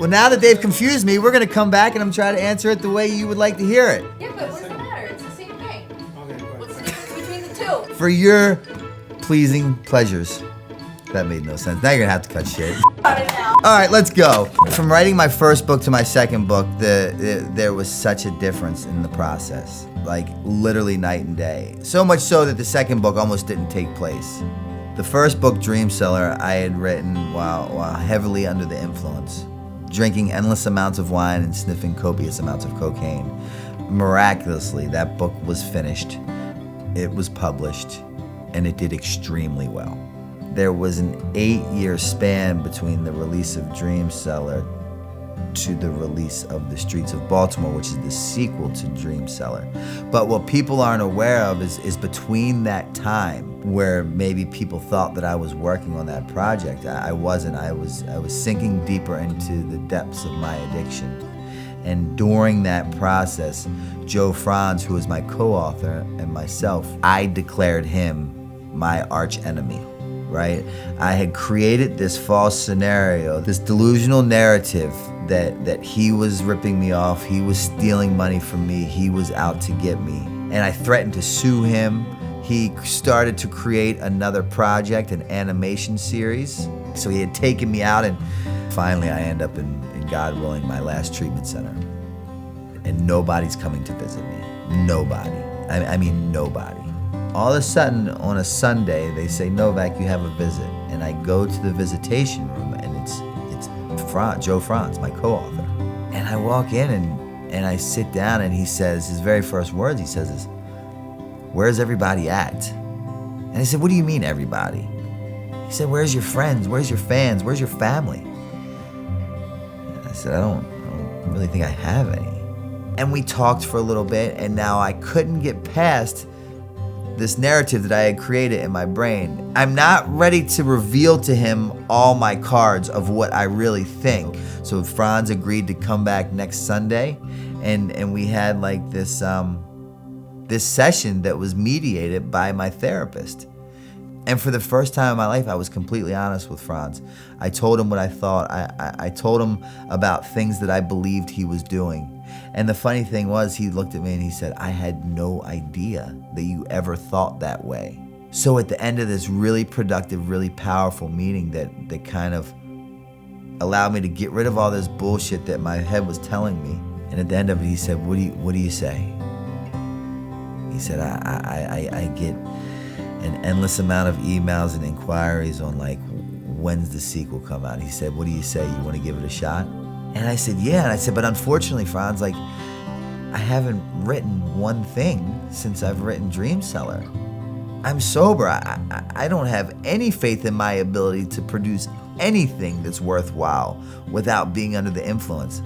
Well, now that they've confused me, we're gonna come back and I'm trying to answer it the way you would like to hear it. Yeah, but what does it matter? It's the same thing. Okay, what's the difference between the two? For your pleasing pleasures. That made no sense. Now you're gonna have to cut shit. Cut it out. All right, let's go. From writing my first book to my second book, there was such a difference in the process. Like literally night and day. So much so that the second book almost didn't take place. The first book, Dreamseller, I had written while heavily under the influence, drinking endless amounts of wine and sniffing copious amounts of cocaine. Miraculously, that book was finished, it was published, and it did extremely well. There was an 8-year span between the release of Dreamseller to the release of the Streets of Baltimore, which is the sequel to Dreamseller. But what people aren't aware of is between that time where maybe people thought that I was working on that project, I wasn't. I was sinking deeper into the depths of my addiction. And during that process, Franz, who was my co-author, and myself, I declared him my arch enemy. Right? I had created this false scenario, this delusional narrative that he was ripping me off, he was stealing money from me, he was out to get me. And I threatened to sue him. He started to create another project, an animation series. So he had taken me out, and finally I end up in God willing, my last treatment center. And nobody's coming to visit me. Nobody. I mean nobody. All of a sudden, on a Sunday, they say, Novak, you have a visit. And I go to the visitation room, and it's Franz, my co-author. And I walk in, and I sit down, and he says, his very first words he says is, "Where's everybody at?" And I said, "What do you mean, everybody?" He said, "Where's your friends? Where's your fans? Where's your family?" And I said, I don't really think I have any. And we talked for a little bit, and now I couldn't get past this narrative that I had created in my brain. I'm not ready to reveal to him all my cards of what I really think. So Franz agreed to come back next Sunday, and we had like this this session that was mediated by my therapist. And for the first time in my life, I was completely honest with Franz. I told him what I thought. I told him about things that I believed he was doing. And the funny thing was, he looked at me and he said, "I had no idea that you ever thought that way." So at the end of this really productive, really powerful meeting that kind of allowed me to get rid of all this bullshit that my head was telling me. And at the end of it, he said, what do you say? He said, I get an endless amount of emails and inquiries on like, when's the sequel come out? He said, what do you say? You want to give it a shot? And I said, yeah. And I said, but unfortunately, Franz, like, I haven't written one thing since I've written Dreamseller. I'm sober. I don't have any faith in my ability to produce anything that's worthwhile without being under the influence.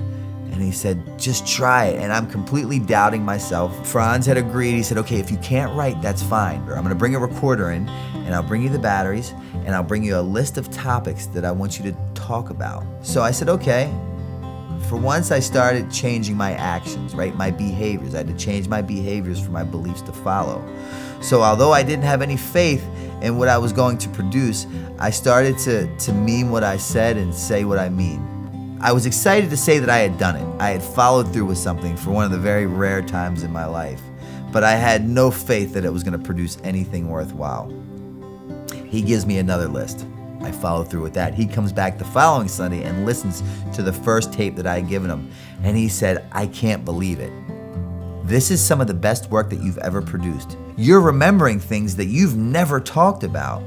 And he said, just try it. And I'm completely doubting myself. Franz had agreed. He said, okay, if you can't write, that's fine. I'm gonna bring a recorder in, and I'll bring you the batteries, and I'll bring you a list of topics that I want you to talk about. So I said, okay. For once, I started changing my actions, right? My behaviors. I had to change my behaviors for my beliefs to follow. So although I didn't have any faith in what I was going to produce, I started to mean what I said and say what I mean. I was excited to say that I had done it. I had followed through with something for one of the very rare times in my life. But I had no faith that it was going to produce anything worthwhile. He gives me another list. I follow through with that. He comes back the following Sunday and listens to the first tape that I had given him. And he said, I can't believe it. This is some of the best work that you've ever produced. You're remembering things that you've never talked about.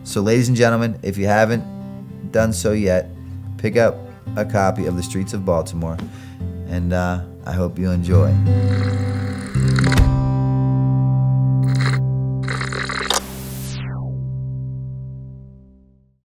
So ladies and gentlemen, if you haven't done so yet, pick up a copy of The Streets of Baltimore, and I hope you enjoy.